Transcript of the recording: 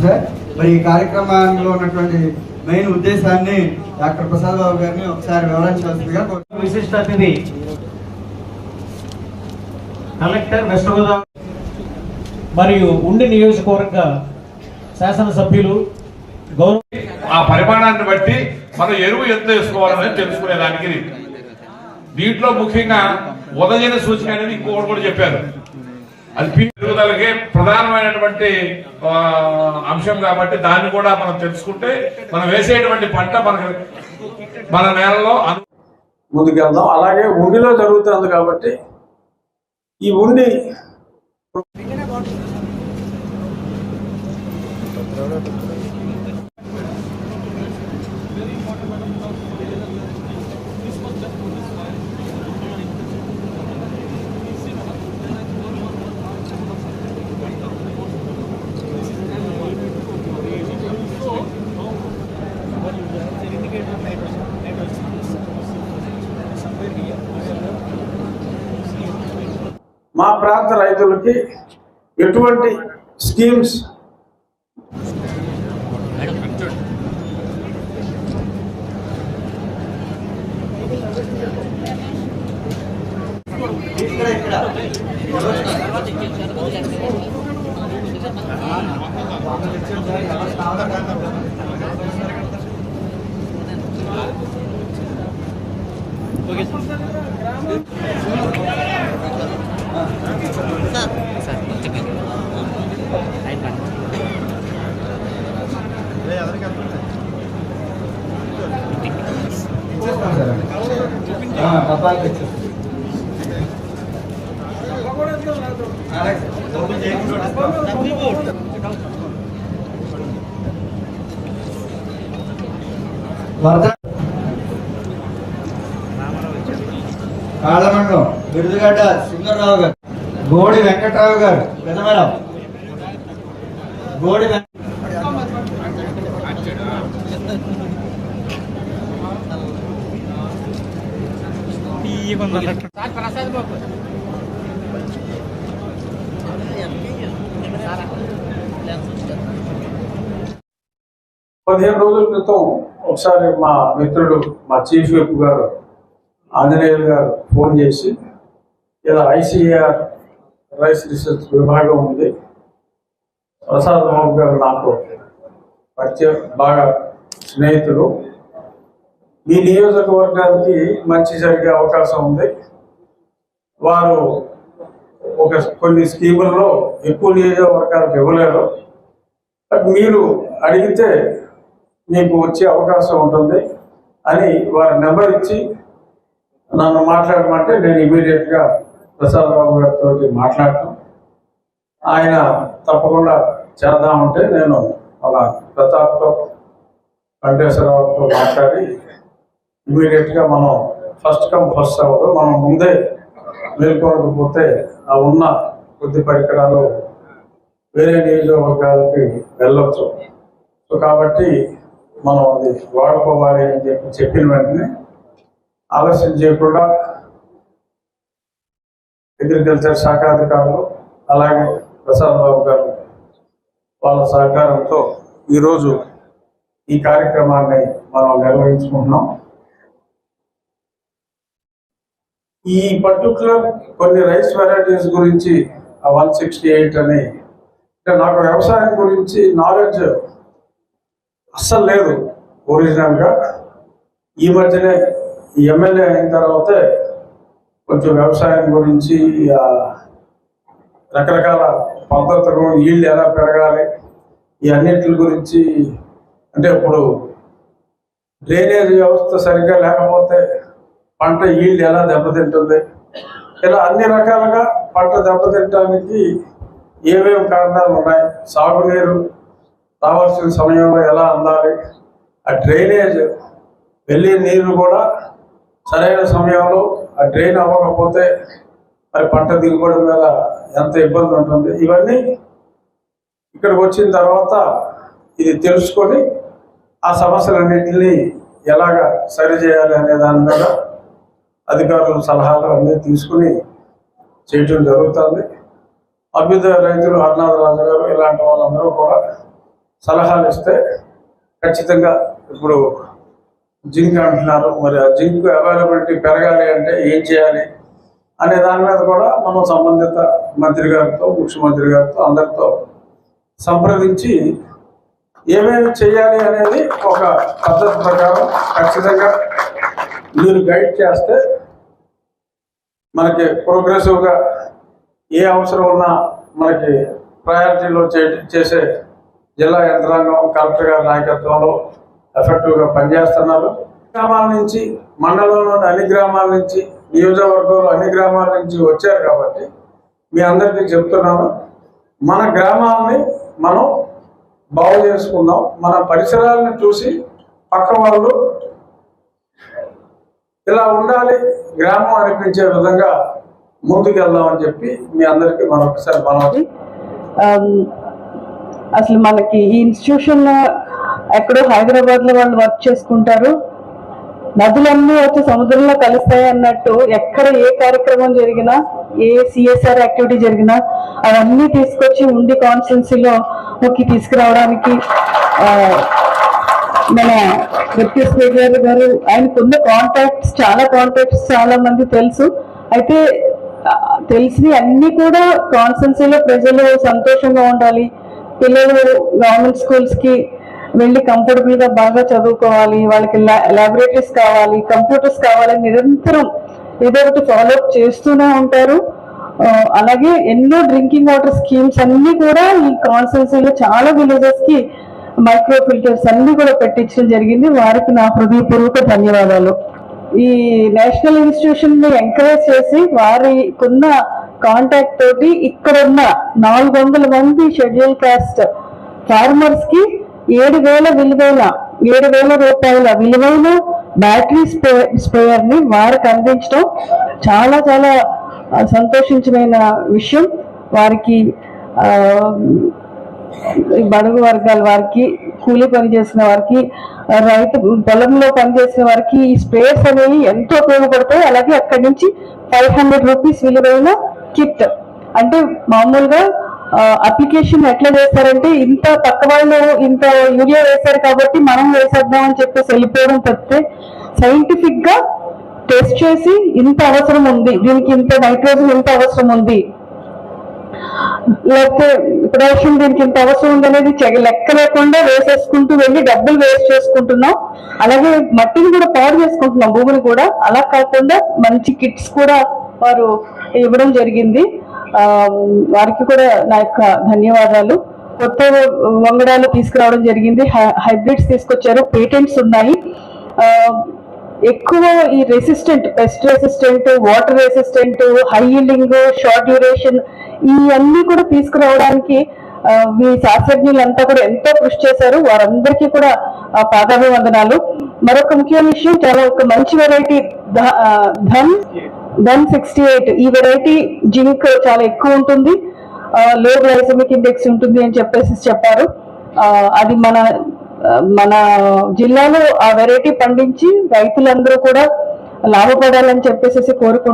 Sir. మరి ఈ కార్యక్రమంలో ఉన్నటువంటి మెయిన్ ఉద్దేశాన్ని డాక్టర్ ప్రసాద్ బాబు గారిని ఒకసారి వివరించాల్సిందిగా. విశిష్ట అతిథి కలెక్టర్ వెస్ట్ గోదావరి మరియు ఉండి నియోజకవర్గ శాసనసభ్యులు ఆ పరిమాణాన్ని బట్టి మనం ఎరువు ఎంత వేసుకోవాలనేది తెలుసుకునేదానికి దీంట్లో ముఖ్యంగా ఉదజన సూచిక అనేది ఇంకొకటి కూడా చెప్పారు. అది పెరుగుదలకే ప్రధానమైనటువంటి అంశం కాబట్టి దాన్ని కూడా మనం తెలుసుకుంటే మనం వేసేటువంటి పంట మన నేలలో ముందుకెళ్దాం. అలాగే ఉండిలో జరుగుతుంది కాబట్టి ఈ ఉండి మా ప్రాంత రైతులకి ఎటువంటి స్కీమ్స్ కాళమండలం బిరుదుగడ్డ సింగరావు గారు, గోడి వెంకట్రావు గారు పెదమరం, గోడి 15 రోజుల క్రితం ఒకసారి మా మిత్రుడు మా చీఫ్ విప్ గారు ఆంజనేయులు గారు ఫోన్ చేసి ఇలా ఐసిఏఆర్ రైస్ రీసెర్చ్ విభాగం ఉంది, ప్రసాద్ బాబు గారు నాకు పరిచయం, బాగా స్నేహితులు, మీ నియోజకవర్గానికి మంచి జరిగే అవకాశం ఉంది, వారు కొన్ని స్కీముల్లో ఎక్కువ నియోజకవర్గాలకు ఇవ్వలేరు, బట్ మీరు అడిగితే మీకు వచ్చే అవకాశం ఉంటుంది అని వారి నెంబర్ ఇచ్చి నన్ను మాట్లాడమంటే నేను ఇమీడియట్గా ప్రసాద్ బాబు గారితో మాట్లాడటం, ఆయన తప్పకుండా చేద్దామంటే నేను అలా ప్రతాప్తో వెంకటేశ్వరరావుతో మాట్లాడి ఇమీడియట్గా మనం ఫస్ట్ కమ్ ఫస్ట్ అవ్వదు, మనం ముందే మేల్కొనకపోతే ఆ ఉన్న కొద్ది పరికరాలు వేరే నియోజకవర్గాలకి వెళ్ళొచ్చు. సో కాబట్టి మనం అది వాడుకోవాలి అని చెప్పిన వెంటనే ఆలస్యం చేయకుండా అగ్రికల్చర్ శాఖాధికారులు అలాగే ప్రసాద్ బాబు గారు వాళ్ళ సహకారంతో ఈరోజు ఈ కార్యక్రమాన్ని మనం నిర్వహించుకుంటున్నాం. ఈ పర్టికులర్ కొన్ని రైస్ వెరైటీస్ గురించి 168 అని, నాకు వ్యవసాయం గురించి నాలెడ్జ్ అస్సలు లేదు ఒరిజినల్గా. ఈ మధ్యనే ఎమ్మెల్యే అయిన తర్వాతే కొంచెం వ్యవసాయం గురించి రకరకాల పద్ధతులు, ఈల్డ్ ఎలా పెరగాలి, ఈ అన్నిటి గురించి, అంటే ఇప్పుడు డ్రైనేజ్ వ్యవస్థ సరిగ్గా లేకపోతే పంట ఈల్డ్ ఎలా దెబ్బతింటుంది, ఇలా అన్ని రకాలుగా పంట దెబ్బతింటానికి ఏమేమి కారణాలు ఉన్నాయి, సాగునీరు రావాల్సిన సమయంలో ఎలా అందాలి, ఆ డ్రైనేజ్ వెళ్ళే నీరు కూడా సరైన సమయంలో ఆ డ్రైన్ అవ్వకపోతే మరి పంట దిగుబడి మీద ఎంత ఇబ్బంది ఉంటుంది, ఇవన్నీ ఇక్కడికి వచ్చిన తర్వాత ఇది తెలుసుకొని ఆ సమస్యలన్నింటినీ ఎలాగ సరిచేయాలి అనే దాని మీద అధికారుల సలహాలు అన్నీ తీసుకుని చేయటం జరుగుతుంది. అభ్యుదయ రైతులు హర్నాథరాజు గారు ఇలాంటి వాళ్ళందరూ కూడా సలహాలు ఇస్తే ఖచ్చితంగా ఇప్పుడు జింక్ అంటున్నారు, మరి ఆ జింక్ అవైలబిలిటీ పెరగాలి అంటే ఏం చేయాలి అనే దాని మీద కూడా మనం సంబంధిత మంత్రి గారితో, ముఖ్యమంత్రి గారితో అందరితో సంప్రదించి ఏమేమి చేయాలి అనేది ఒక పద్ధతి ప్రకారం ఖచ్చితంగా మీరు గైడ్ చేస్తే మనకి ప్రోగ్రెసివ్గా ఏ అవసరం ఉన్నా మనకి ప్రయారిటీలో చేసే జిల్లా యంత్రాంగం కలెక్టర్ గారి నాయకత్వంలో ఎఫెక్టివ్గా పనిచేస్తున్నారు. గ్రామాల నుంచి, మండలంలోని అన్ని గ్రామాల నుంచి, నియోజకవర్గంలో అన్ని గ్రామాల నుంచి వచ్చారు కాబట్టి మీ అందరికీ చెప్తున్నాను, మన గ్రామాలని మనం బాగు చేసుకుందాం. మన పరిసరాలను చూసి పక్క వాళ్ళు ఇలా ఉండాలి గ్రామం అనిపించే విధంగా ముందుకెళ్దాం అని చెప్పి మీ అందరికీ మరొకసారి మనవి. అసలు మనకి ఈ ఇన్స్టిట్యూషన్ ఎక్కడో హైదరాబాద్ లో వాళ్ళు వర్క్ చేసుకుంటారు, నదులన్నీ వచ్చి సముద్రంలో కలుస్తాయి అన్నట్టు ఎక్కడ ఏ కార్యక్రమం జరిగినా, ఏ సిఎస్ఆర్ యాక్టివిటీ జరిగినా అవన్నీ తీసుకొచ్చి ఉండి కాన్స్టిట్యున్సీలోకి తీసుకురావడానికి మన వెంకటేష్ గారు ఆయనకున్న కాంటాక్ట్స్, చాలా మంది తెలుసు. అయితే తెలిసి అన్ని కూడా కాన్స్టిట్యున్సీలో ప్రజలు సంతోషంగా ఉండాలి, పిల్లలు గవర్నమెంట్ స్కూల్స్ కి వెళ్ళి కంఫర్టబుల్ గా బాగా చదువుకోవాలి, వాళ్ళకి ల్యాబొరేటరీస్ కావాలి, కంప్యూటర్స్ కావాలి, నిరంతరం ఏదో ఒకటి ఫాలో అప్ చేస్తూనే ఉంటారు. అలాగే ఎన్నో డ్రింకింగ్ వాటర్ స్కీమ్స్ అన్ని కూడా ఈ కాన్స్టిట్యున్సీలో చాలా విలేజెస్ కి మైక్రో ఫిల్టర్స్ అన్ని కూడా పెట్టించడం జరిగింది. వారికి నా హృదయపూర్వక ధన్యవాదాలు. ఈ నేషనల్ ఇన్స్టిట్యూషన్ ని ఎంకరేజ్ చేసి వారికున్న కాంటాక్ట్ తోటి ఇక్కడున్న 400 మంది షెడ్యూల్ కాస్ట్ ఫార్మర్స్ కి 7,000 రూపాయల విలువైన బ్యాటరీ స్ప్రేయర్ ని వారికి అందించడం చాలా చాలా సంతోషించిన విషయం. వారికి బడుగు వర్గాల వారికి, కూలీ పని చేసిన వారికి, రైతు పొలంలో పనిచేసిన వారికి ఈ స్ప్రేయర్స్ అనేవి ఎంతో ఉపయోగపడతాయి. అలాగే అక్కడి నుంచి 500 రూపీస్ విలువైన కిట్, అంటే మామూలుగా అప్లికేషన్ ఎట్లా చేస్తారంటే ఇంత పక్క వాళ్ళు ఇంత యూరియా వేశారు కాబట్టి మనం వేసేద్దాం అని చెప్పేసి వెళ్ళిపోవడం తప్పితే సైంటిఫిక్ గా టెస్ట్ చేసి ఇంత అవసరం ఉంది, దీనికి ఇంత నైట్రోజన్ ఇంత అవసరం ఉంది, లేకపోతే ప్రొడక్షన్ దీనికి ఇంత అవసరం ఉంది అనేది లెక్క లేకుండా వేసేసుకుంటూ వెళ్ళి డబ్బులు వేస్ట్ చేసుకుంటున్నాం. అలాగే మట్టిని కూడా పాడు చేసుకుంటున్నాం, భూమిని కూడా. అలా కాకుండా మంచి కిట్స్ కూడా వారు ఇవ్వడం జరిగింది. వారికి కూడా నా యొక్క ధన్యవాదాలు. కొత్త వంగడాలు తీసుకురావడం జరిగింది, హైబ్రిడ్స్ తీసుకొచ్చారు, పేటెంట్స్ ఉన్నాయి. ఎక్కువ ఈ resistant, pest resistant, water resistant, high yielding, short duration ఇవన్నీ కూడా తీసుకురావడానికి మీ శాస్త్రజ్ఞులంతా కూడా ఎంతో కృషి చేశారు. వారందరికీ కూడా పాదాభివందనాలు. మరొక ముఖ్యమైన విషయం, చాలా ఒక మంచి వెరైటీ ధన్ 68 ఈ వెరైటీ జింక్ చాలా ఎక్కువ ఉంటుంది, లో గ్లైసెమిక్ ఇండెక్స్ ఉంటుంది అని చెప్పారు. అది మన జిల్లాలో ఆ వెరైటీ పండించి రైతులందరూ కూడా లాభపడాలని చెప్పేసి కోరుకుంటున్నారు.